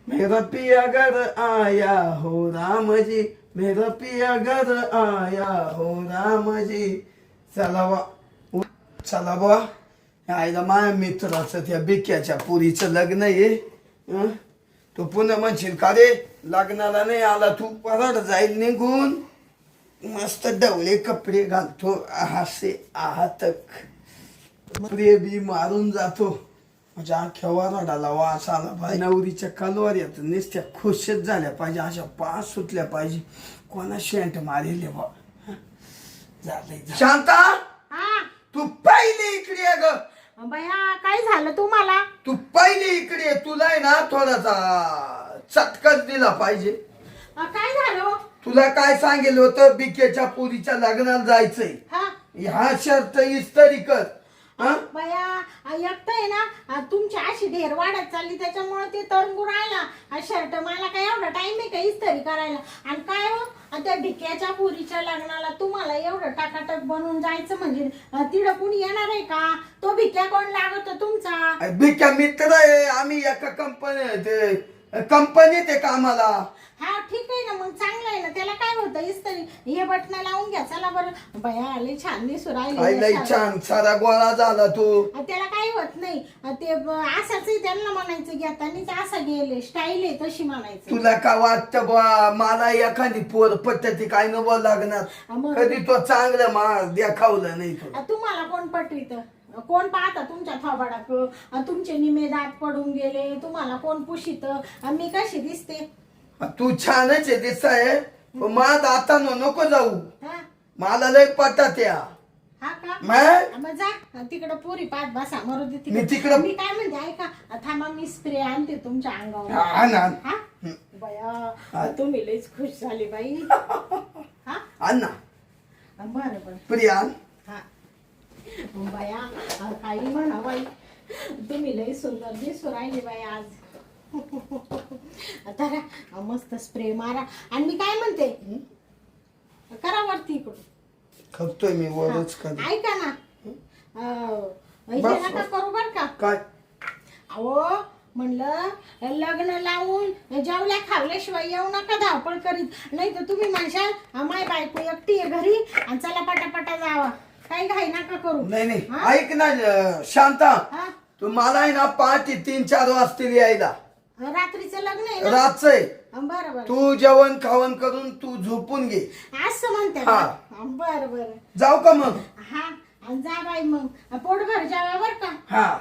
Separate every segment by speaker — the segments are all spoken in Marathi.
Speaker 1: मेरा पिया घर आया हो राम जी, मेरा पिया घर आया हो राम जी. चला बा, चला बा. आईला माझ्या मित्राचं त्या बिक्याच्या पुरीचं लग्न आहे. हं? तू पुन्हा म्हणशील का रे लग्नाला नाही आला तू, परत जाईल निघून. मस्त डवळे कपडे घालतो, हासे आहतक बी मारून जातो. माझ्या अख्ख्या वराडाला वास आला पाहिजे. नवरीच्या कलवाऱ्यात नुसत्या खुशच झाल्या पाहिजे, अशा पास सुटल्या पाहिजे. कोणा शेंट मारेल बा. झालंय शांता, तू पहिले इकडे ये ग.
Speaker 2: बया काय झालं तुम्हाला?
Speaker 1: तू पहिले इकडे ये. तुला आहे ना थोडासा चटकच दिला पाहिजे.
Speaker 2: काय झालं?
Speaker 1: तुला काय सांगेल होतं, बिकेच्या पुरीच्या लग्नाला जायचंय. ह्या शर्त इस्त्री कर.
Speaker 2: बया एकट आहे ना, तुमची अशी ढेर वाढत चालली त्याच्यामुळे ते तरंगू राहिला शर्ट. मला काय एवढा टाइम आहे का इस्त्री करायला? आणि काय हो त्या भिक्याच्या पुरीच्या लग्नाला तुम्हाला एवढं टाकाटक बनवून जायचं म्हणजे तिकडं कुणी येणार आहे का? तो भिक्या कोण लागतो तुमचा?
Speaker 1: भिक्या मित्र आहे, आम्ही एका कंपनीत आहे कामाला.
Speaker 2: हा ठीक आहे ना, मग चांगलं आहे ना. त्याला काय होतं इस्त्री हे बटन लावून घ्या. चला बरं. बया आले छान दिसू राहिले.
Speaker 1: छान सारा गोळा झाला तू.
Speaker 2: त्याला काही होत नाही. ते असाच त्यांना म्हणायचं घेतानीच असा गेले स्टाईल आहे तशी म्हणायचं.
Speaker 1: तुला का वाटतं बा मला एखादी पोर पद्धती काय नवं लागणार? कधी तो चांगलं मा देखावलं नाही.
Speaker 2: तुम्हाला कोण पटवित? कोण पाहता तुमच्या थोबाडाक? तुमचे निमे दात पडून गेले, तुम्हाला कोण पुशित? मी कशी दिसते?
Speaker 1: तू छानच आहे दिसाय. माझ आता नको जाऊ, मला लय पटत या.
Speaker 2: हा का? मग जा तिकडं पुरी पाच बसा मरू दे तिकडं. मी काय म्हणते ऐका, थांबा मी स्प्रे आणते तुमच्या अंगावर. बया तुम्ही लईच खुश झाली बाई. हा
Speaker 1: अन्ना
Speaker 2: बरं बरं
Speaker 1: प्रिया.
Speaker 2: हा बया काही म्हणा बाई, तुम्ही लई सुंदर दिसू राहिली बाई आज. आता मस्त स्प्रे मारा. आणि मी काय म्हणते, करा वरती इकडून.
Speaker 1: खपतोय मी वरच कर.
Speaker 2: ऐका ना, हे नका करू बर का.
Speaker 1: काय?
Speaker 2: अहो म्हणलं लग्न लावून जेवल्या खावल्याशिवाय येऊ नका धावपळ करीत. नाही तर तुम्ही म्हणशाल माय बायको एकटी आहे घरी आणि चला पटापटा जावा. काही घाई नका करू.
Speaker 1: नाही नाही ऐक ना शांता, तू मला आहे ना पहाटे 3-4 वाजता यायला.
Speaker 2: रात्रीचं लग्न आहे ना?
Speaker 1: रातचं आहे.
Speaker 2: बरं बरं.
Speaker 1: तू जेवण खावण करून तू झोपून घे
Speaker 2: असं म्हणते. बरं बरं
Speaker 1: जाऊ का मग?
Speaker 2: हा जा बाई मग पोटभर जेवा बर का.
Speaker 1: हा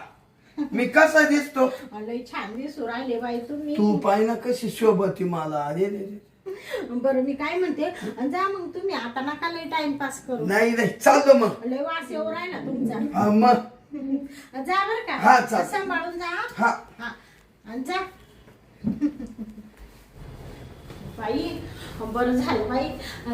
Speaker 1: मी कसा दिसतो?
Speaker 2: लय छान दिसू राहिले बाई तुम्ही.
Speaker 1: तू पाय ना कशी शोभती मला. अरे
Speaker 2: बरं मी काय म्हणते, जा मग तुम्ही आता नका लय टाइमपास करू.
Speaker 1: नाही नाही चालतो मग.
Speaker 2: लय वास येऊ राहिला तुमचा.
Speaker 1: मग
Speaker 2: जा बर का.
Speaker 1: हा चाल.
Speaker 2: सांभाळून जा.
Speaker 1: हा
Speaker 2: आणि जा. बाई बरं झालं बाई,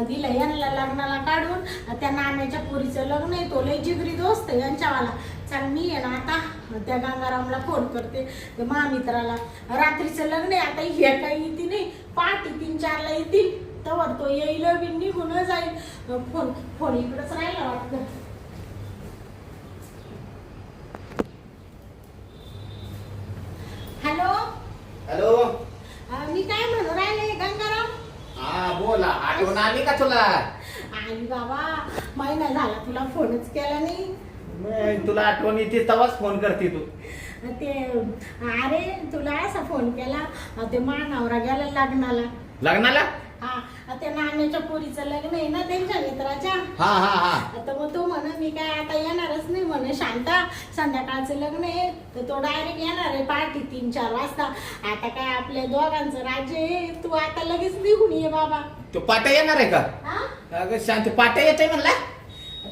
Speaker 2: दिलं यांना लग्नाला काढून. त्या नाण्याच्या पोरीचं लग्न आहे, तो लय जिगरी दोस्त आहे यांच्यावाला. चल मी आहे ना आता त्या गंगारामला फोन करते, त्या महामित्राला. रात्रीचं लग्न आहे, आता हे काही येते नाही, पहाटे 3-4 येतील. तवर तो येईल बी निघून जाईल. फोन इकडंच राहिला वाटतं. Hello
Speaker 3: hello.
Speaker 2: मी काय म्हणू राहिले गंगाराम?
Speaker 3: हा बोला, आठवण आली का तुला?
Speaker 2: आणि बाबा महिना झाला तुला फोनच केला नाही.
Speaker 3: तुला आठवण येते तेव्हाच फोन करते तू.
Speaker 2: ते अरे तुला असा फोन केला, ते मानावरा गेला लग्नाला. हा त्या नाण्याच्या पोरीचं लग्न आहे ना त्यांच्या मित्राच्या.
Speaker 3: हा हा हा.
Speaker 2: आता मग तो म्हण मी काय आता येणारच नाही म्हणे शांता, संध्याकाळचं लग्न आहे. तर तो डायरेक्ट येणार आहे पहाटे 3-4 वाजता. आता काय आपल्या दोघांचं राज्य आहे, तू आता लगेच निघून ये बाबा.
Speaker 3: तो पाट्या येणार आहे का? अगं शांत, पाट्या येतोय म्हणला.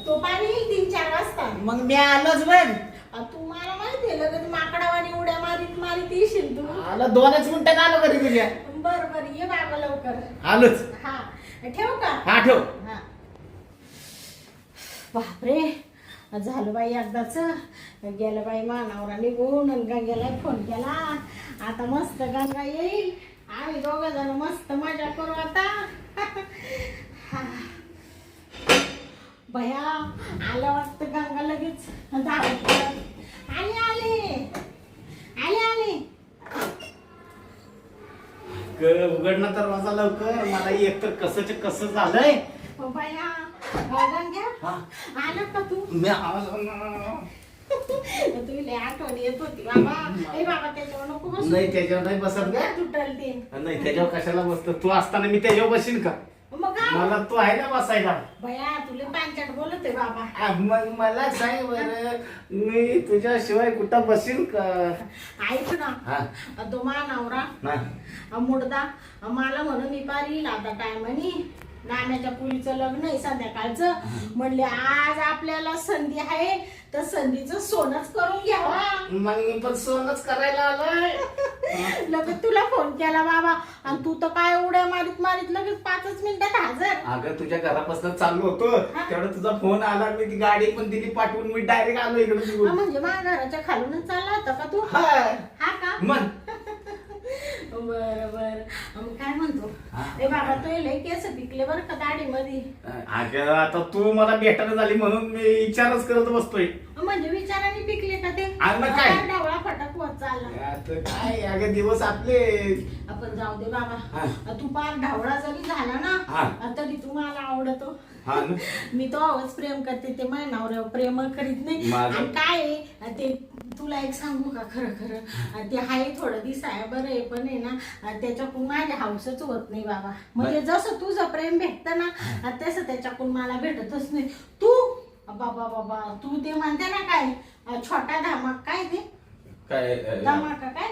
Speaker 2: तो पाणी येईल 3-4 वाजता.
Speaker 3: मग मी आलोच बघ.
Speaker 2: तू मला माहिती आहे लगेच माकडावानी उड्या मारीत येशील तू.
Speaker 3: आलो 2च मिनिटात आलो घरी तुझ्या.
Speaker 2: बरं बरं ये बाबा लवकर.
Speaker 3: आलोच.
Speaker 2: हा ठेव का?
Speaker 3: हा ठेव.
Speaker 2: हा बापरे झालं बाई एकदाच. गेलं बाई मानावरा निघून. गंगेला फोन केला, आता मस्त गंगा येईल, आम्ही 2 जण मस्त मजा करू आता. भया आल्या वाटतं गंगा लगेच धावत आले.
Speaker 3: उघड ना दरवाजा लवकर. मला एकतर कसंच कसं झालंय.
Speaker 2: बाया गंग्या
Speaker 3: हा.
Speaker 2: आला का तू?
Speaker 3: मी आलो ना.
Speaker 2: तुला आठवण येत होती बाबा. ए बाबा त्याच्यावर नको बसू.
Speaker 3: नाही त्याच्यावर नाही बसत का?
Speaker 2: तुटल ते.
Speaker 3: नाही त्याच्यावर कशाला बसतो? तू असताना मी त्याच्यावर बसीन का?
Speaker 2: मग काय?
Speaker 3: मला तू आहे ना बसायला.
Speaker 2: बया तुला पांचट बोलत आहे बाबा.
Speaker 3: मग मला सांग बरं, मी तुझ्याशिवाय कुठं बसीन का?
Speaker 2: ऐक ना
Speaker 3: हा.
Speaker 2: तो मा नवरा
Speaker 3: नाही.
Speaker 2: मुडदा मला म्हणून मी पार येईल आता काय म्हणी नाम्याच्या पुरीचं लग्न आहे संध्याकाळचं. म्हणले आज आपल्याला संधी आहे तर संधीचं सोनच करून घ्यावा.
Speaker 3: मग मी पण सोनच करायला आलोय.
Speaker 2: लगेच तुला फोन केला बाबा आणि तू तर काय उड्या मारीत मारीत लगेच 5 मिनिटात हजर.
Speaker 3: अगं तुझ्या घरापासून चाललो होतो तेवढा तुझा फोन आला. मी ती गाडी पण दिली पाठवून. मी डायरेक्ट आलो इकडे.
Speaker 2: म्हणजे माझ्या घराच्या खालूनच चालला होता का तू?
Speaker 3: हा.
Speaker 2: हा का?
Speaker 3: मग
Speaker 2: बर बर. मग काय म्हणतो?
Speaker 3: हा.
Speaker 2: ए बाबा तो लय केस पिकले बर का दाढी मध्ये.
Speaker 3: अगं आता तू मला भेटायला झाली म्हणून मी विचारच करत बसतोय.
Speaker 2: म्हणजे विचाराने पिकले का ते?
Speaker 3: आणि मग काय?
Speaker 2: डावळा फटाक होत चालला.
Speaker 3: आता काय अगं दिवस आपले.
Speaker 2: आपण जाऊ दे बाबा.
Speaker 3: हा.
Speaker 2: तू पार ढावळा जरी झाला
Speaker 3: हा.
Speaker 2: ना तरी तू मला आवडतो.
Speaker 3: हा ना.
Speaker 2: मी तो आवाज प्रेम करते ते माझ्या नवऱ्यावर प्रेम करीत नाही.
Speaker 3: माझं-
Speaker 2: आणि काय आहे ते तुला एक सांगू का खरं खरं ते आहे थोडं दिसाय बरं आहे पण आहे ना त्याच्याकडून माझ्या हाऊसच होत नाही बाबा. म्हणजे जसं तुझं प्रेम भेटतं ना तसं त्याच्याकडून मला भेटतच नाही. तू बाबा बाबा तू ते म्हणते ना काय छोटा धमाका काय ते
Speaker 3: काय
Speaker 2: धमाका काय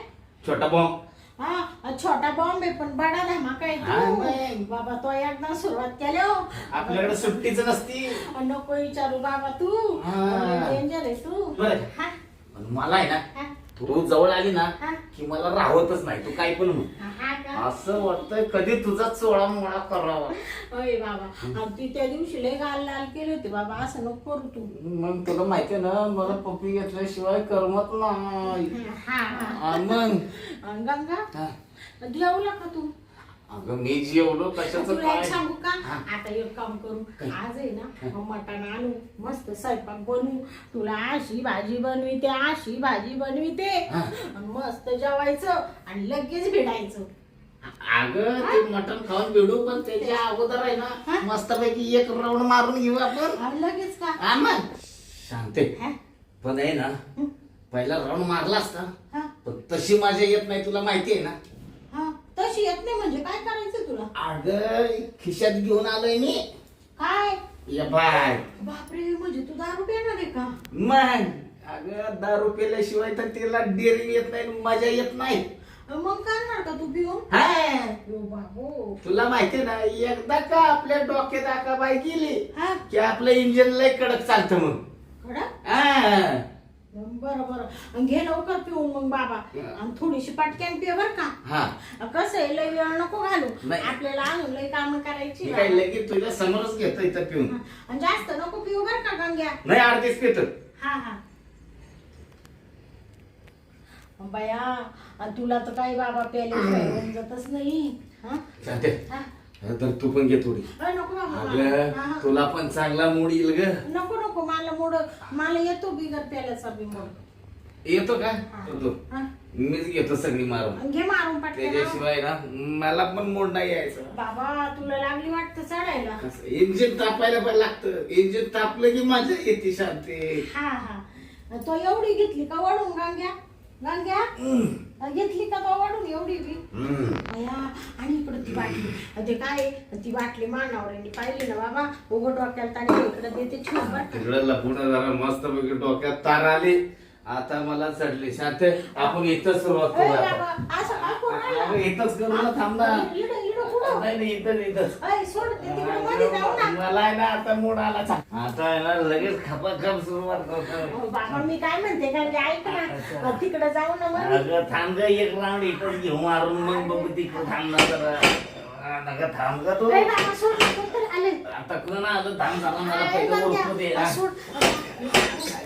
Speaker 3: छोटा बॉम्ब.
Speaker 2: हा छोटा बॉम्ब आहे पण बडा धमाका आहे
Speaker 3: हा,
Speaker 2: तू.
Speaker 3: नाही.
Speaker 2: बाबा तो एकदा सुरुवात केली हो.
Speaker 3: आपल्याकडे सुट्टीच नसती.
Speaker 2: नको विचारू बाबा तू
Speaker 3: हा.
Speaker 2: डेंजर आहे तू.
Speaker 3: बरं.
Speaker 2: हा,
Speaker 3: पण मला आहे ना
Speaker 2: हा,
Speaker 3: तू जवळ आली ना
Speaker 2: हा.
Speaker 3: की मला राहतच नाही. तू काय पण म्हण.
Speaker 2: हा का?
Speaker 3: असं वाटतंय कधी तुझा चोळा मोळा करावा.
Speaker 2: होय बाबा आणि ती त्या दिवशी लय गाल लाल केली होती बाबा असं नको करू तू.
Speaker 3: मग तुला माहितीये ना मला पप्पी घेतल्याशिवाय करमत नाही.
Speaker 2: हा हा.
Speaker 3: हा, मग
Speaker 2: आणि गंगा
Speaker 3: हा.
Speaker 2: जेवला का तू?
Speaker 3: अगं मी जेवलो कशाचं
Speaker 2: तुला एक
Speaker 3: काय.
Speaker 2: सांगू का
Speaker 3: हा.
Speaker 2: आता एक काम करू आज आहे ना मटण आणू मस्त स्वयंपाक बनवू तुला अशी भाजी बनविते अशी भाजी बनविते
Speaker 3: हा.
Speaker 2: आणि मस्त जेवायचं आणि लगेच भिडायचं.
Speaker 3: अगं ते मटण खाऊन बिडू पण त्याच्या अगोदर आहे
Speaker 2: हा?
Speaker 3: ना मस्तपैकी एक राऊंड मारून घेऊ आपण.
Speaker 2: आणि लगेच का?
Speaker 3: हा मग शांते.
Speaker 2: हा?
Speaker 3: पण आहे ना पहिला राऊंड मारला असता
Speaker 2: हा?
Speaker 3: पण तशी मजा येत नाही. तुला माहिती आहे ना.
Speaker 2: हा तशी येत नाही म्हणजे काय करायचं तुला?
Speaker 3: अगं खिशात घेऊन आलोय मी.
Speaker 2: काय?
Speaker 3: ये बाय.
Speaker 2: बापरे म्हणजे तू दारू पिणार आहे का?
Speaker 3: मग अगं 10 पेल्याशिवाय तर तिला डेअरिंग येत नाही मजा येत नाही.
Speaker 2: मग करणार का तू पिऊन?
Speaker 3: हा.
Speaker 2: ओ बाबो.
Speaker 3: तुला माहितीये ना एकदा का आपल्या डोक्यात आकाबाई गेली
Speaker 2: हा
Speaker 3: की आपलं इंजिन लय कडक चालतं मग.
Speaker 2: कडक?
Speaker 3: हा.
Speaker 2: बरं बरं घे लवकर पिऊन मग बाबा आणि थोडीशी पटक्यान पिय बर का.
Speaker 3: हा.
Speaker 2: कसं आहे लय वेळ नको घालू
Speaker 3: नाही.
Speaker 2: आपल्याला अजून लय काम करायची
Speaker 3: मी
Speaker 2: बाबा.
Speaker 3: काय लगेच तुझ्या समोरच घेतो इथं पिऊन.
Speaker 2: हा. आणि जास्त नको पिऊ बर का गंग्या.
Speaker 3: नाही अर्धीच पितो.
Speaker 2: हा हा बया आणि तुला तर काही बाबा प्यायला जातच नाही. हा?
Speaker 3: चालते.
Speaker 2: हा?
Speaker 3: तर तू पण घे थोडी.
Speaker 2: नको बाबा मला. हा,
Speaker 3: अगं
Speaker 2: हा.
Speaker 3: तुला पण चांगला मूड येईल ग.
Speaker 2: नको नको मला येतो बिगर प्यायल्याचा बी मोड.
Speaker 3: येतो का?
Speaker 2: हा.
Speaker 3: येतो.
Speaker 2: हा?
Speaker 3: मीच घेतो सगळी मारून.
Speaker 2: घे मारून पटकन.
Speaker 3: त्याच्याशिवाय ना मला पण मूड नाही यायचा.
Speaker 2: बाबा तुला लागली वाटतं चढायला.
Speaker 3: इंजिन तापायला पण लागतं. इंजिन तापलं की मजा येते शांती.
Speaker 2: हा हा तो एवढी घेतली का वडून गांग्या घेतली का तो वडून एवढी बी अया. आणि इकडं ती बाटली ते काय ती बाटली मानावऱ्यांनी पाहिली ना बाबा उघड डोक्याला आणि इकडे देते ठेव बरं का.
Speaker 3: तिकडं लपून जरा मस्त पैकी डोक्यात तार आली. आता मला चढली शांत. आपण इथंच सुरुवात
Speaker 2: अय
Speaker 3: करू आता.
Speaker 2: बाबा, असं काय करू राहिला?
Speaker 3: अगं, इथंच करू ना. थांब ना.
Speaker 2: इकडं इकडं कुठं?
Speaker 3: नाही नाही, इथंच.
Speaker 2: अय सोड ते तिकडं मध्ये जाऊ ना.
Speaker 3: मला आहे ना आता मूड आला. आता आहे ना लगेच खपाखप सुरुवात करतो.
Speaker 2: अहो, बाबा मी काय म्हणते का की ऐक ना तिकडे जाऊ ना मध्ये.
Speaker 3: अगं थांब ग एक राऊंड इथंच घेऊ मारून मग बघू तिकडं थांब ना जरा. नका थांब ग तू.
Speaker 2: अय बाबा सोड कोणतरी आले.
Speaker 3: आता कोण आलं थांब जरा मला
Speaker 2: अय
Speaker 3: पहिलं
Speaker 2: गांग्या,
Speaker 3: ओळखू दे.
Speaker 2: सोड.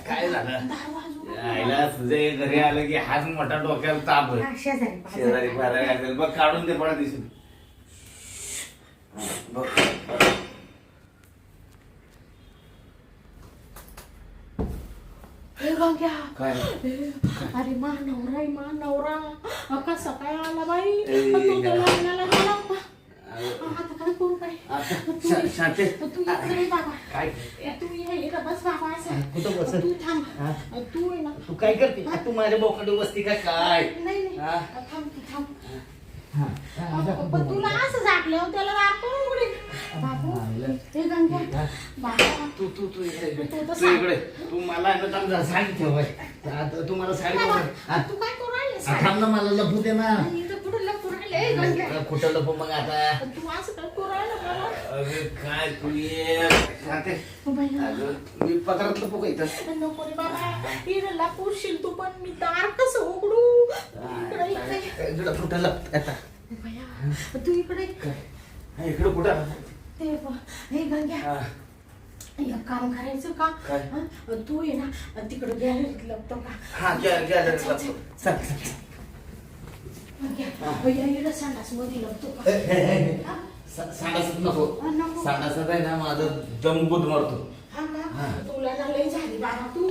Speaker 3: काय झालं?
Speaker 2: दार वाजवू नको.
Speaker 3: आईला तुझे घरी आलं की हाच मोठा डोक्याला ताप आहे.
Speaker 2: हा, शेजारी
Speaker 3: शेजारी
Speaker 2: पाजारी.
Speaker 3: पाजारी असेल बघ काढून दे पडा दिसून. बघ.
Speaker 2: ए गंग्या
Speaker 3: काय
Speaker 2: अरे मा नवरा कसा काय आला बाई
Speaker 3: ए,
Speaker 2: तू तर लग्नाला गेला होता. आता काय करू बाई
Speaker 3: आता शांते
Speaker 2: तू इकडे बाबा
Speaker 3: काय
Speaker 2: तू ये इकडं बस बाबा असं
Speaker 3: कुठं बस
Speaker 2: तू थांब
Speaker 3: हा?
Speaker 2: तू ये ना
Speaker 3: तू काय करते तू माझ्या बोकडे बसती का काय
Speaker 2: नाही नाही
Speaker 3: हा?
Speaker 2: थांब तू थांब
Speaker 3: हा.
Speaker 2: पण तुला असं झाकलं त्याला दाखवून कुठे बाबू हे गंग्या बाबा
Speaker 3: तू तू तू इकडे
Speaker 2: तू तर
Speaker 3: तू
Speaker 2: सांग.
Speaker 3: इकडे तू मला ना चांगलं साडी ठेव आता तू मला साडी
Speaker 2: बाबा,
Speaker 3: ठेव
Speaker 2: तू काय करू राहिलेस?
Speaker 3: थांब ना मला लपू दे ना
Speaker 2: इथं कुठं लपू राहिले गंग्या
Speaker 3: कुठं लपू मग आता
Speaker 2: तू असं काय करू राहिलं बाबा
Speaker 3: अरे काय तू ये शांते
Speaker 2: बाई,
Speaker 3: अगं मी पदरात लपू का इथं
Speaker 2: नको रे बाबा इकडे लपूरशील तू पण मी दार कसं उघडू इकडे
Speaker 3: इकडं कुठं लप आता
Speaker 2: बया, तू इकडे
Speaker 3: काय इकडं कुठं
Speaker 2: ते हे गंग्या
Speaker 3: हा.
Speaker 2: एक काम करायचं का
Speaker 3: काय?
Speaker 2: हं? तू ये ना तिकडे गॅलरीत लपतो का
Speaker 3: हा गॅलरीत लपतो चल
Speaker 2: इकडे संडास मध्ये लपतो का हा?
Speaker 3: सांडासच नको
Speaker 2: नको.
Speaker 3: सांडासच आहे ना माझं दम गुद मारतो
Speaker 2: हा का? तुला ना लई झाली बाबा तू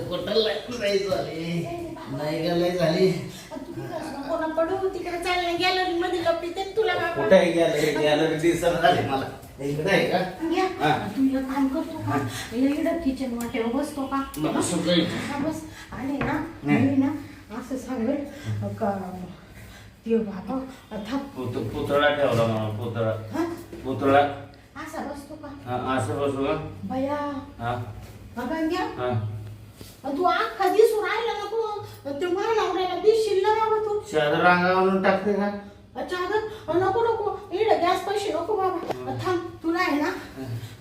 Speaker 3: कुठं लय झाली नाही का लय झाली
Speaker 2: तू तिकडं नको ना पडू तिकडे चालले गॅलरी मध्ये लपली ते तुला बाबा
Speaker 3: कुठे गॅलरी दिसत झाली मला इकडे आहे का
Speaker 2: घ्या.
Speaker 3: हा.
Speaker 2: तू एक काम करतो का इकडं किचन वाटेवर बसतो का
Speaker 3: मला सगळं
Speaker 2: हा, बस आणि ना मी ना असं सांगेल का ते बाबा थांब
Speaker 3: पुतळा ठेवला मला पुतळा
Speaker 2: हा
Speaker 3: पुतळा
Speaker 2: असा बसतो का
Speaker 3: असं बसू का
Speaker 2: बया
Speaker 3: हा
Speaker 2: गंग्या
Speaker 3: हा
Speaker 2: तू अख्खा दिसून राहिला नको ते नवऱ्याला दिसशील ना बाबा तू
Speaker 3: चादर अंगावरून टाकते का
Speaker 2: चादर नको नको इकडे गॅस पैसे नको बाबा थांब तुला आहे ना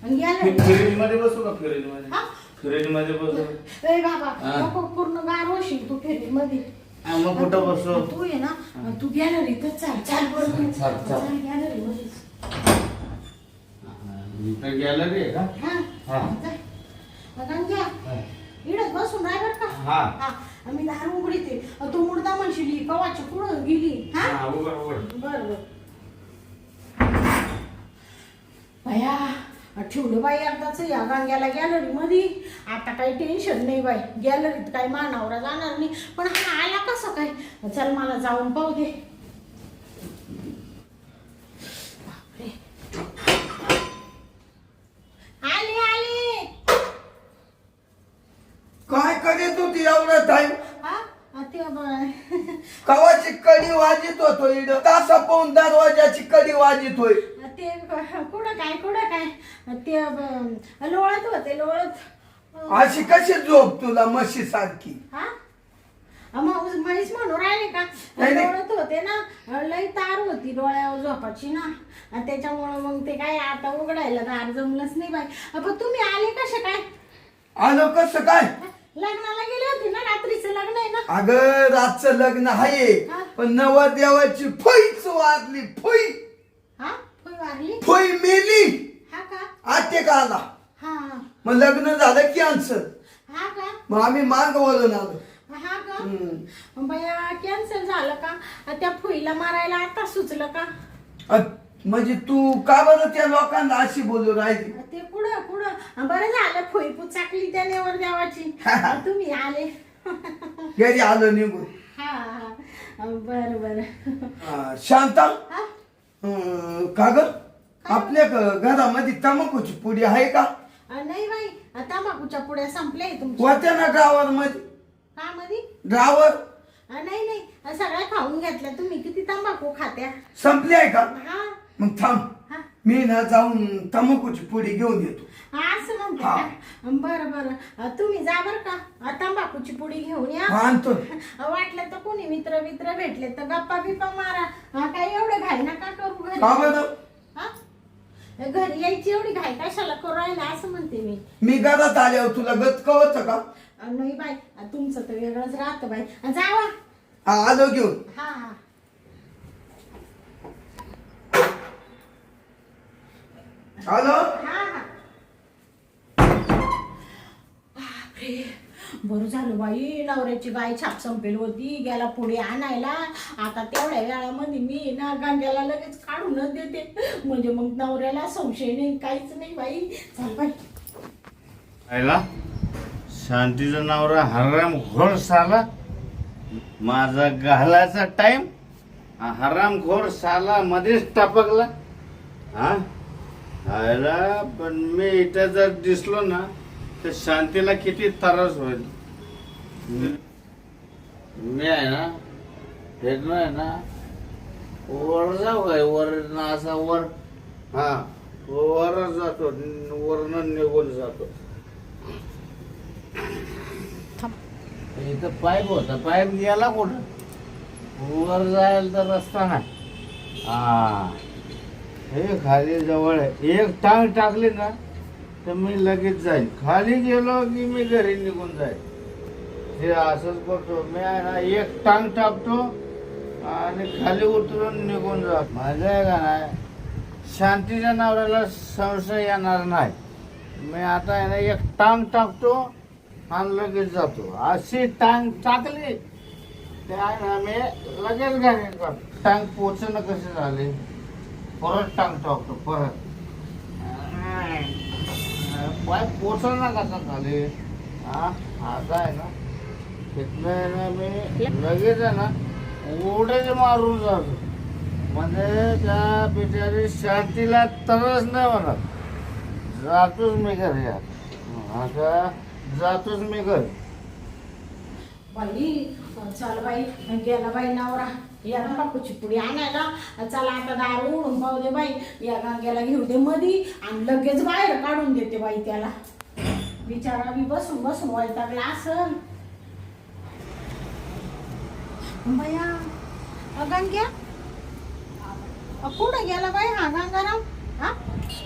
Speaker 2: गॅलरी
Speaker 3: फ्रीज मध्ये बसू का फ्रीज मध्ये
Speaker 2: हा
Speaker 3: फ्रीज मध्ये बसू
Speaker 2: ए बाबा
Speaker 3: हा.
Speaker 2: नको पूर्ण गार होशील तू फेरी मध्ये
Speaker 3: मग कुठं बसू
Speaker 2: तू ये ना तू गॅलरीतच चाल बरोबर
Speaker 3: चाल.
Speaker 2: गॅलरी मध्ये
Speaker 3: इथं गॅलरी आहे का
Speaker 2: हा
Speaker 3: हा.
Speaker 2: जा. गंग्या इकडे बसून राह बर का
Speaker 3: हा.
Speaker 2: हा मी दार उघडीते तू मुर्दा म्हणशील कवाची पुढं गेली हा
Speaker 3: हा, उघड उघड
Speaker 2: बर बर भया ठेवलं बाई एकदाच या गंग्याला गॅलरी मध्ये आता काही टेन्शन नाही बाई गॅलरीत काही मानावरा जाणार नाही पण हा आला कसं काय चल मला जाऊन पाहू दे बापरे. आले आले
Speaker 1: काय करीत होती एवढा टाइम
Speaker 2: हा ते
Speaker 1: कवाची कडी वाजित होतो इड तासा पाहून दरवाजाची कडी वाजित होय
Speaker 2: ते कुठं काय ते लोळत होते लोळत
Speaker 1: अशी कशी झोप तुला म्हशी सारखी
Speaker 2: हा मग म्हैस म्हणून राहिले का
Speaker 1: नाही, नाही.
Speaker 2: डोळत होते ना लई तार होती डोळ्यावर झोपाची ना आणि त्याच्यामुळे मग ते काय आता उघडायला दार जमलंच नाही बाई पण तुम्ही आले कसे काय
Speaker 1: आलो कसं काय
Speaker 2: लग्नाला गेले होते ना रात्रीचं लग्न आहे ना
Speaker 1: अगं रातचं लग्न आहे
Speaker 2: हा.
Speaker 1: पण नवरदेवाची फुईच वारली फुई
Speaker 2: हा होय वारली
Speaker 1: फुई मेली
Speaker 2: हा का
Speaker 1: आते का आला
Speaker 2: हा
Speaker 1: मग लग्न झालं कॅन्सर
Speaker 2: हा का
Speaker 1: मग आम्ही माग वळून आलो
Speaker 2: हा का बया कॅन्सल झालं का त्या फुईला मारायला आता सुचलं का
Speaker 1: म्हणजे तू का बरं त्या लोकांना अशी बोलू राहिली
Speaker 2: ते पुढं बरं झालं फुई पुचाकली त्या नेवर देवाची तुम्ही आले
Speaker 1: घरी आलो निघून
Speaker 2: हा बर बर
Speaker 1: शांता
Speaker 2: हा
Speaker 1: का ग आपल्या घरामध्ये तंबाखूची पुडी आहे का
Speaker 2: नाही बाई तंबाखूच्या पुड्या संपल्या तुमच्या
Speaker 1: होत्या ना ड्रावर मध्ये
Speaker 2: का मध्ये
Speaker 1: ड्रावर
Speaker 2: नाही नाही सगळ्या खाऊन घेतल्या तुम्ही किती तंबाखू खात्या
Speaker 1: संपली आहे का
Speaker 2: हा
Speaker 1: मग थांब
Speaker 2: हा
Speaker 1: मी ना जाऊन तंबाखूची पुडी घेऊन येतो
Speaker 2: असं म्हणते का बरं बरं तुम्ही जा बर का तंबाखूची पुडी घेऊन या
Speaker 1: आणतो
Speaker 2: वाटलं तर कोणी मित्र भेटले तर गप्पा बिप्पा मारा काय एवढं घाई नका करू घरी
Speaker 1: का बरं
Speaker 2: हा? घरी यायची एवढी घाई कशाला करू राहिला असं म्हणते मी
Speaker 1: घरात आल्यावर तुला गचक होतं का
Speaker 2: नाही बाई तुमचं तर वेगळंच राहतं बाई जावा
Speaker 1: हा आलो घेऊन
Speaker 2: हा हा
Speaker 1: आलो
Speaker 2: हा हा बापरे बरं झालं बाई नवऱ्याची गाय छाप संपेल होती गेला पुढे आणायला आता तेवढ्या वेळामध्ये मी ना गांड्याला लगेच काढूनच देते म्हणजे मग नवऱ्याला संशय नाही काहीच नाही बाई चाल बाई
Speaker 3: आयला
Speaker 4: शांतीचा नवरा हराम घोर साला माझा घालायचा टाइम हराम घोर साला मध्येच टपकला हा आयला पण मी इथं जर दिसलो ना तर शांतीला किती त्रास होईल मी आहे ना फिरणं आहे ना वर जाऊ काय वर ना असा वर हा वर जातो वरनं निघून जातो इथं पाईप होता पाईप गेला कुठं वर जायला तर रस्ता नाही हा हे खाली जवळ आहे एक टांग टाकली ना तर मी लगेच जाईल खाली गेलो की मी घरी निघून जाईल हे असंच करतो मी आहे ना एक टांग टाकतो आणि खाली उतरून निघून जातो माझं आहे का नाही शांतीच्या नवऱ्याला संशय येणार नाही मी आता आहे ना एक टांग टाकतो आणि लगेच जातो अशी टांग टाकली ते आहे ना मी लगेच घरी करतो टांग पोचणं कसे झाले परत टांग टाकतो परत पाय पोचणं कसा झाले हा आता आहे ना तिथनं आहे ना मी लगेच आहे ना उड्याच मारून जातो म्हणजे त्या बिचारी शांतीला तरच नाही म्हणत जातोच मी घरी आता जातोच मी घरी
Speaker 2: बाई चल बाई गेला बाई नवरा या ना बापूची पुडी आणायला चला आता दार उडून पाहू दे बाई या गांग्याला घेऊ दे मधी आणि लगेच बाहेर काढून देते बाई त्याला बिचारा मी बसून बसून वैतागला असं बया गंग्या कुठं गेला बाई हा गंगाराम हा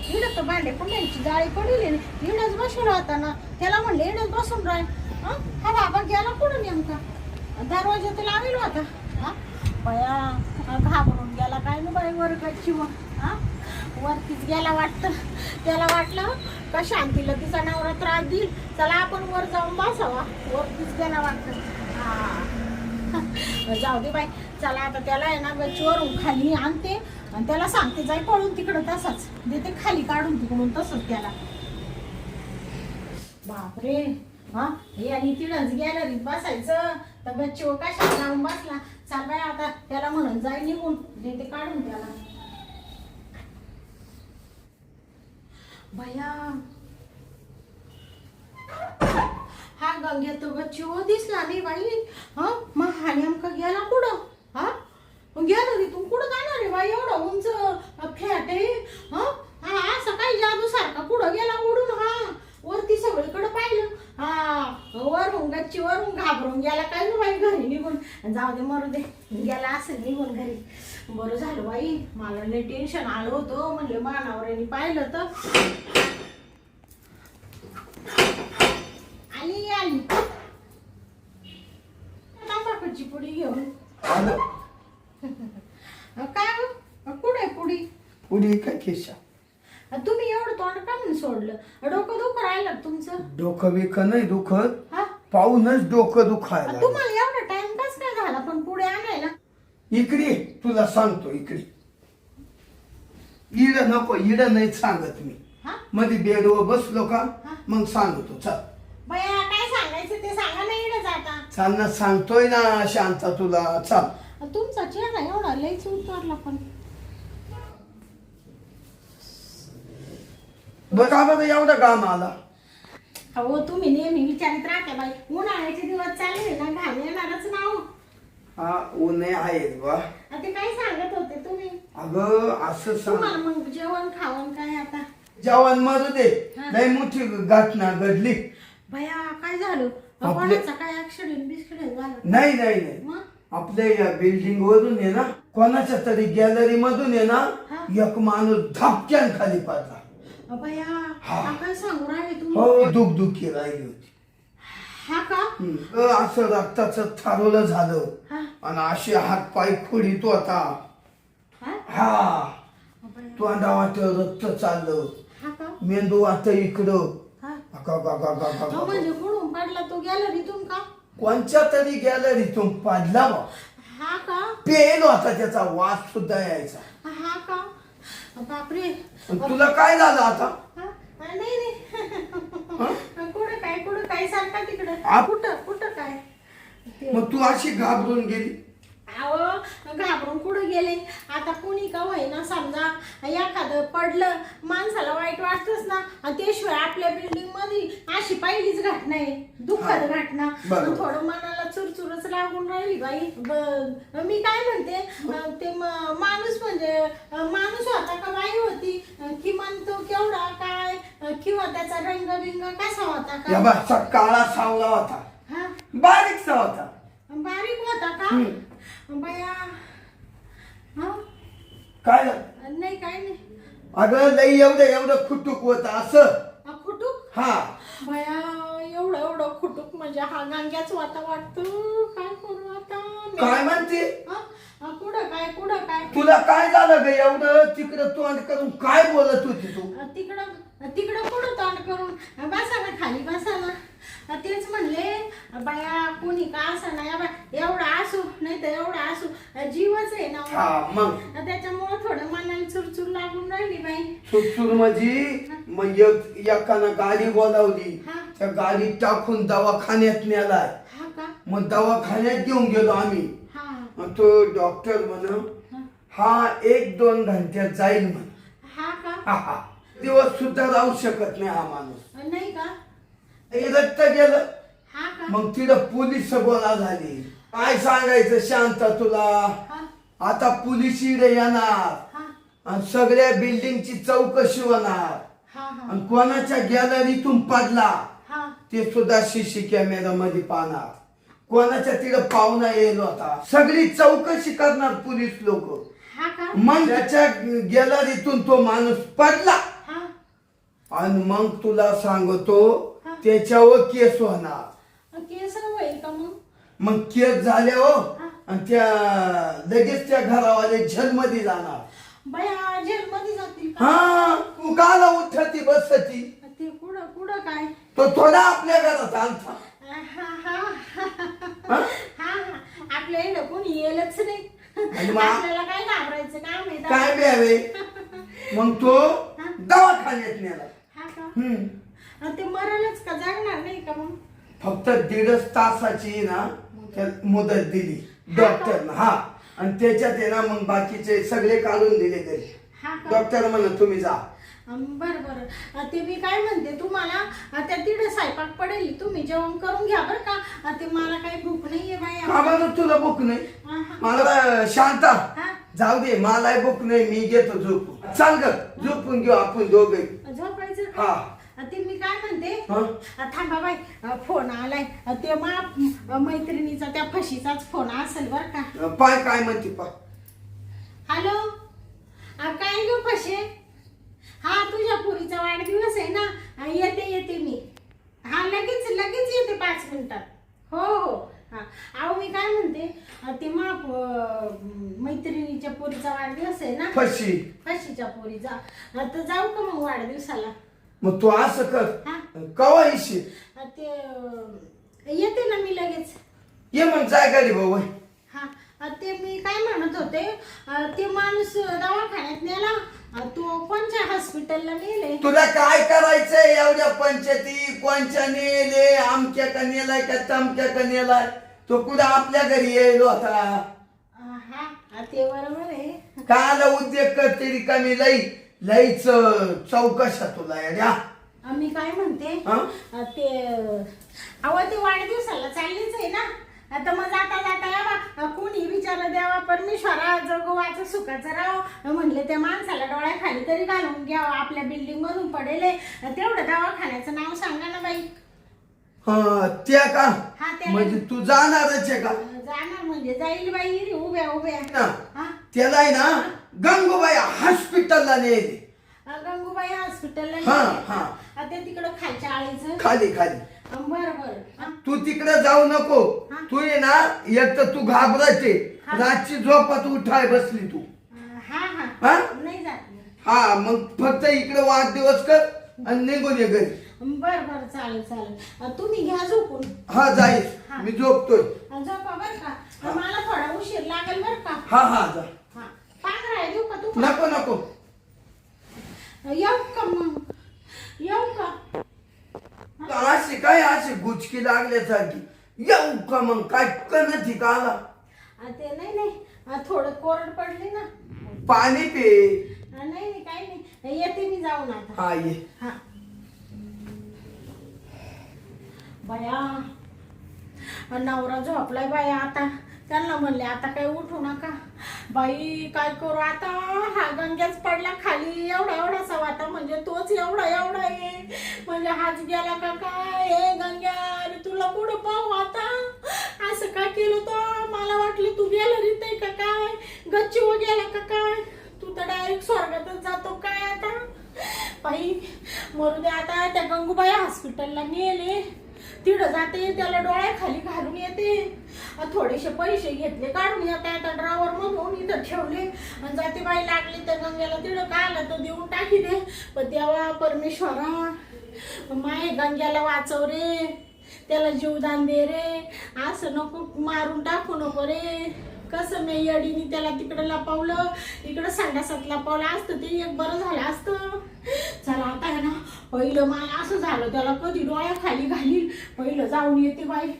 Speaker 2: इडं तर भांडे कुंड्यांची जाळी पडली इडच बसून राहता ना त्याला म्हणले इडच बसून राहील हा बाबा गेला कुठं नेमका दरवाजा तर लावेल होता हा बया घाबरून गेला काय ना बाई वर्गाची हा वरतीच गेला वाटतं त्याला वाटलं का शांतीला तिचा नवरा त्रास देईल चला आपण वर जाऊन बसावा वरतीच गेला वाटतं हा जाऊ दे बाई चला आता त्याला आहे ना गच्चीवरून खाली आणते आणि त्याला सांगते जाई पळून तिकडं तसाच देते खाली काढून तिकडून तसंच त्याला बापरे हा हे आणि तिडच गॅलरीत बसायचं तर गच्चीवर कशाला जाऊन बसला चाल बाई आता त्याला म्हणून जाई निघून देते काढून त्याला भया हा गंग्या तो गच्चीवर दिसला नाही बाई हा मग हा नेमका गेला कुठं हा गेला रे तू कुठं जाणार आहे बाई एवढं उंच फॅट आहे हा हा असं काही जादू सारखा कुठं गेला उडून हा वरती सगळीकडे पाहिलं हा वरून गच्चीवरून घाबरून गेला काय ना बाई घरी निघून जाऊ दे मरू दे गेला असेल निघून घरी बरं झालं बाई मला लय टेन्शन आलं होतं म्हणले मानावऱ्याने पाहिलं तर आली आली तांबाखूची पुडी घेऊन काय कुठे पुडी
Speaker 1: पुढे काय खिशा
Speaker 2: तुम्ही एवढं तोंड का म्हणून सोडलं डोकं दुखं राहिलं तुमचं
Speaker 1: डोकं बिकं नाही दुखत
Speaker 2: हा
Speaker 1: पाहूनच डोकं दुखायला
Speaker 2: तुम्हाला एवढा टाइम कस काय झाला पण पुढे आणायला
Speaker 1: इकडे तुला सांगतो इकडे इड नको इड नाही सांगत मी
Speaker 2: हा
Speaker 1: मध्ये बेडवर बसलो का
Speaker 2: हा.
Speaker 1: मग सांगतो चल
Speaker 2: बया काय सांगायचं ते सांगा नाही इकडे जाता
Speaker 1: चाल ना सांगतोय ना शांता तुला चाल
Speaker 2: तुमचा चेहरा एवढा लईच उतरला पण
Speaker 1: बघा बघा एवढा काम आला
Speaker 2: हो तुम्ही नेहमी विचारित राहते बाई उन्हाळ्याचे दिवस चालले ना घाम येणारच ना हो
Speaker 1: हा उन्हे आहेत बा
Speaker 2: ते काय सांगत होते तुम्ही
Speaker 1: अगं असं सांग
Speaker 2: तुम्हाला मग जेवण खावण काय आता
Speaker 1: जेवण मरू दे
Speaker 2: हा.
Speaker 1: लय मोठी घटना घडली
Speaker 2: भया काय झालं
Speaker 1: आपले-
Speaker 2: कोणाचा काय ऍक्सिडेंट बिस्किडेंट झालं
Speaker 1: नाही नाही नाही
Speaker 2: मग
Speaker 1: आपल्या या बिल्डिंग वरून आहे ना कोणाच्या तरी गॅलरी मधून आहे ना
Speaker 2: हा.
Speaker 1: एक माणूस धपक्यान खाली पडला
Speaker 2: भया
Speaker 1: हा.
Speaker 2: काय सांगू राहिले तुम्ही
Speaker 1: हो दुखदुखी राहिली होती
Speaker 2: हा का
Speaker 1: असं रक्ताचं थारोलं झालं
Speaker 2: हा
Speaker 1: आणि असे हात पाय फोडीत होता
Speaker 2: हा
Speaker 1: हा
Speaker 2: भया,
Speaker 1: तोंडावाट रक्त चाललं
Speaker 2: हा का
Speaker 1: मेंदू वाट इकडं
Speaker 2: हा
Speaker 1: अका, का, का, का, का,
Speaker 2: अहो,
Speaker 1: का.
Speaker 2: म्हणजे कुठून पडला तो गॅलरीतून का
Speaker 1: कोणच्या तरी गॅलरीतून पडला बा
Speaker 2: हा का
Speaker 1: पेल होता त्याचा वास सुद्धा यायचा
Speaker 2: हा का बापरे
Speaker 1: आणि तुला काय झालं आता
Speaker 2: हा? नाही नाही कुठं काय बाई सारखा तिकडं
Speaker 1: आप-
Speaker 2: कुठं कुठं काय ते-
Speaker 1: मग तू अशी घाबरून गेली.
Speaker 2: अहो घाबरून कुठं गेले आता कुणी का होईना समजा एखादं पडलं माणसाला वाईट वाटतच ना आणि त्याशिवाय आपल्या बिल्डिंग मध्ये अशी पहिलीच घटना आहे दुःखद
Speaker 1: हा.
Speaker 2: घटना
Speaker 1: बरोबर.
Speaker 2: थोडं मनाला चुरचुरच लागून राहिली बाई मी काय म्हणते ते माणूस म्हणजे माणूस होता का बाई होती किमान तो केवढा काय किंवा त्याचा रंग बिंग कसा होता
Speaker 1: या
Speaker 2: का
Speaker 1: बा काळा सावला होता,
Speaker 2: हा
Speaker 1: बारीकसा होता.
Speaker 2: बारीक होता का बाया हा
Speaker 1: काय झालं?
Speaker 2: नाही काय नाही
Speaker 1: अगं लई एवढं खुटूक होत असं.
Speaker 2: खुटूक
Speaker 1: हा
Speaker 2: बाया एवढं खुटूक म्हणजे हा गांग्याच वाता वाटतं काय करू आता
Speaker 1: काय म्हणते?
Speaker 2: हा? कुठं काय
Speaker 1: तुला काय झालं ग एवढं तिकडं तोंड करून काय बोलत होती तू?
Speaker 2: तिकडं कुठं तोंड करून बसा ना खाली बसा ना तेच म्हणले बाया कोणी का असा नाही एवढा असू नाही तर एवढा असू जीवच आहे ना
Speaker 1: हा मग
Speaker 2: त्याच्यामुळे थोडं मनाला चुरचूर लागून राहिली बाई
Speaker 1: सुटसूर माझी मग एकानं गाडी बोलावली,
Speaker 2: हा.
Speaker 1: त्या गाडीत टाकून दवाखान्यात नेलाय.
Speaker 2: हा का
Speaker 1: मग दवाखान्यात घेऊन गेलो आम्ही.
Speaker 2: हा
Speaker 1: मग तो डॉक्टर म्हण हा 1-2 घंट्यात जाईल म्हण.
Speaker 2: हा का
Speaker 1: हा. दिवस सुद्धा राहू शकत नाही हा माणूस.
Speaker 2: नाही का
Speaker 1: हे रक्त गेलं.
Speaker 2: हा का
Speaker 1: मग तिथं पोलीस गोळा झाली. काय सांगायचं शांत तुला?
Speaker 2: हा
Speaker 1: आता पोलीस इकडे येणार
Speaker 2: हा
Speaker 1: आणि सगळ्या बिल्डिंगची चौकशी होणार
Speaker 2: हा हा
Speaker 1: आणि कोणाच्या गॅलरीतून पडला
Speaker 2: हा
Speaker 1: ते सुद्धा सीसी कॅमेरा मध्ये पाहणार. कोणाच्या तिथं पाहुणा येईल होता सगळी चौकशी करणार पोलीस लोक.
Speaker 2: हा का
Speaker 1: मग त्याच्या गॅलरीतून तो माणूस पडला
Speaker 2: हा
Speaker 1: आणि मग तुला सांगतो
Speaker 2: हा.
Speaker 1: त्याच्यावर केस होणार.
Speaker 2: केस होईल का मग
Speaker 1: मग केस झाले हो
Speaker 2: हा.
Speaker 1: आणि त्या लगेच त्या घरावाले जेलमध्ये जाणार.
Speaker 2: बाया जेलमध्ये जातील का
Speaker 1: हा तू काला उठती बसती
Speaker 2: ते कुठं काय
Speaker 1: तो थोडा आपल्या घरात आलता.
Speaker 2: हा हा
Speaker 1: हा?
Speaker 2: हा आपल्या इकडं कोणी येलच नाही
Speaker 1: आणि मग-
Speaker 2: आपल्याला काय घाबरायचं काम आहे
Speaker 1: काय द्यावे मग तो दवाखान्यात नेला.
Speaker 2: हा का
Speaker 1: हम्म.
Speaker 2: ते मरलच का जागणार नाही का मग
Speaker 1: फक्त 1.5 तासाची ना त्या मुदत दिली डॉक्टरनं. हा आणि त्याच्यात आहे ना मग बाकीचे सगळे काढून दिले घरी.
Speaker 2: हा का
Speaker 1: डॉक्टर म्हणा तुम्ही जा.
Speaker 2: बरं ते मी काय म्हणते तुम्हाला त्या तिकडे स्वयंपाक पडेल तुम्ही जेवण करून घ्या बरं का ते मला काही भूक नाहीये
Speaker 1: का
Speaker 2: बाया
Speaker 1: बरं तुला भूक नाही?
Speaker 2: हा, हा.
Speaker 1: मला शांता
Speaker 2: हा.
Speaker 1: जाऊ दे मला भूक नाही मी घेतो झोपून. चाल ग झोपून घेऊ आपण दोघे.
Speaker 2: झोपायचं
Speaker 1: हा.
Speaker 2: का? ते मी काय म्हणते
Speaker 1: हा?
Speaker 2: थांबा बाई फोन आलाय ते मैत्रिणीचा त्या फशीचाच फोन असेल बर का
Speaker 1: पाय काय म्हणते पाय.
Speaker 2: हॅलो काय घेऊ फशे हा तुझ्या पुरीचा वाढदिवस आहे ना येते मी हा लगेच येते 5 मिनिटात हो हा अहो मी काय म्हणते ते मैत्रिणीच्या पोरीचा वाढदिवस आहे ना फशीच्या पोरीचा तर जाऊ का मग वाढदिवसाला
Speaker 1: मग तू असं कर
Speaker 2: हा
Speaker 1: कवा येशील?
Speaker 2: ते येते ना मी लगेच
Speaker 1: ये मग जाय गाडी भाऊ.
Speaker 2: हा ते मी काय म्हणत होते ते माणूस दवाखान्यात नेला तो कोणत्या हॉस्पिटलला नेले
Speaker 1: तुला काय करायचंय एवढ्या पंचायती कोणच्या नेले आमच्या का नेलाय का तमक्या का नेलाय तो कुठं आपल्या घरी येईल होता.
Speaker 2: हा ते बरोबर आहे
Speaker 1: काल उद्योग करते रिकामी लईच चौकशा तुला या.
Speaker 2: मी काय म्हणते
Speaker 1: हा?
Speaker 2: ते ते वाढदिवसाला चाललीच आहे ना आता मग जाता यावा कोणी विचार द्यावा परमेश्वरा जगवाचं सुखाचं राव म्हणले त्या माणसाला डोळ्याखाली तरी घालून घ्यावा आपल्या बिल्डिंग मधून पडेल तेवढं दवाखान्याचं नाव सांगा ना बाई.
Speaker 1: हा त्या का
Speaker 2: हा, त्या.
Speaker 1: म्हणजे तू जाणारच आहे का?
Speaker 2: जाणार म्हणजे जाईल बाई रे, उभ्या
Speaker 1: ना
Speaker 2: हा
Speaker 1: त्याला आहे ना गंगूबाई हॉस्पिटलला नेले.
Speaker 2: गंगूबाई हॉस्पिटलला
Speaker 1: हा,
Speaker 2: नेले.
Speaker 1: हा.
Speaker 2: ते तिकडं खालच्या आळीचं
Speaker 1: खाली
Speaker 2: बरं
Speaker 1: तू तिकडे जाऊ नको.
Speaker 2: हा.
Speaker 1: तू ये ना एक तर तू घाबरायचे
Speaker 2: हा.
Speaker 1: रातची झोपात उठाय बसली तू.
Speaker 2: हा
Speaker 1: हा?
Speaker 2: नाही जात मी.
Speaker 1: हा मग फक्त इकडे वाढदिवस कर आणि निघून ये घरी.
Speaker 2: बरं चालेल तुम्ही घ्या झोपून
Speaker 1: हा जाईल
Speaker 2: हा.
Speaker 1: मी झोपतोय.
Speaker 2: झोपा बर का मला थोडा उशीर लागेल बर का
Speaker 1: हा जा.
Speaker 2: हा पांघरा देऊ का तू
Speaker 1: नको
Speaker 2: येऊ का मग येऊ का
Speaker 1: अशी काय अशी गुच हुसकी लागल्यासारखी. येऊ का मग काय कणती का आला?
Speaker 2: ते नाही थोडं कोरड पडली ना.
Speaker 1: पाणी पे.
Speaker 2: नाही काही नाही, येते मी जाऊन आता.
Speaker 1: हा ये.
Speaker 2: हा बाया, नवरा झोपलाय बाया. आता त्यांना म्हणले आता काही उठू नका. बाई काय करू आता, हा गंग्याच पडला खाली. एवढा एवढासा वाटा, म्हणजे तोच एवढा एवढा आहे. म्हणजे हाच गेला का काय? हे गंग्या, अरे तुला कुठं पाहू आता? असं का केलं तो? मला वाटलं तू गेलं रीते का काय, गच्चीवर गेला का काय? तू तर डायरेक्ट स्वर्गातच जातो काय आता? बाई मरू दे आता. त्या गंगूबाई हॉस्पिटलला नेले, तिथं जाते, त्याला डोळ्याखाली घालून येते. थोडेसे पैसे घेतले काढून येते आता ड्रायव्हर मधून, इथं ठेवले आणि जाते. बाई लागली तर गंग्याला तिथं काय आलं तर देऊन टाकी दे. पण देवा परमेश्वरा, माय गंग्याला वाचव रे, त्याला जीवदान दे रे. असं नको मारून टाकू नको रे. कसं मी येडीने त्याला तिकडं लपवलं, इकडं संडासात लपवलं असतं ते एक बरं झालं असतं. चला आता आहे ना, पहिलं मला असं झालं, त्याला कधी डोळ्याखाली घालील, पहिलं जाऊन येते बाई.